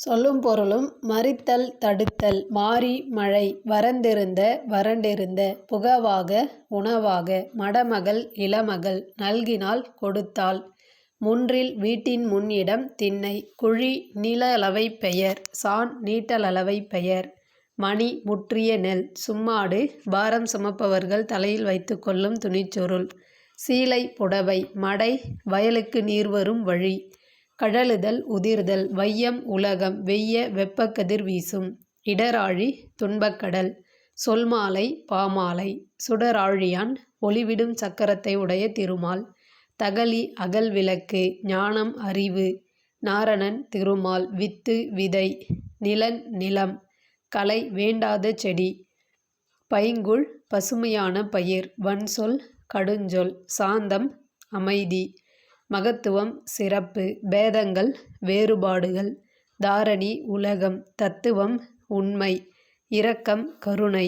சொல்லும் பொருளும் மறித்தல் தடுத்தல் மாரி மழை வரந்திருந்த வறண்டிருந்த புகவாக உணவாக மடமகள் இளமகள் நல்கினாள் கொடுத்தாள் முன்றில் வீட்டின் முன்னிடம் திண்ணை குழி நிலளவை பெயர் சாண் நீட்டலளவை பெயர் மணி முற்றிய நெல் சும்மாடு பாரம் சுமப்பவர்கள் தலையில் வைத்து கொள்ளும் துணிச்சுருள் சீலை புடவை மடை வயலுக்கு நீர் வரும் வழி கழலுதல் உதிர்தல் வையம் உலகம் வெய்ய வெப்பக்கதிர் வீசும் இடராழி துன்பக்கடல் சொல்மாலை பாமாலை சுடராழியான் ஒளிவிடும் சக்கரத்தை உடைய திருமால் தகழி அகல் விளக்கு ஞானம் அறிவு நாரணன் திருமால் வித்து விதை நிலன் நிலம் கலை வேண்டாத செடி பைங்குள் பசுமையான பயிர் வன்சொல் கடுஞ்சொல் சாந்தம் அமைதி மகத்துவம் சிறப்பு பேதங்கள் வேறுபாடுகள் தாரணி உலகம் தத்துவம் உண்மை இரக்கம் கருணை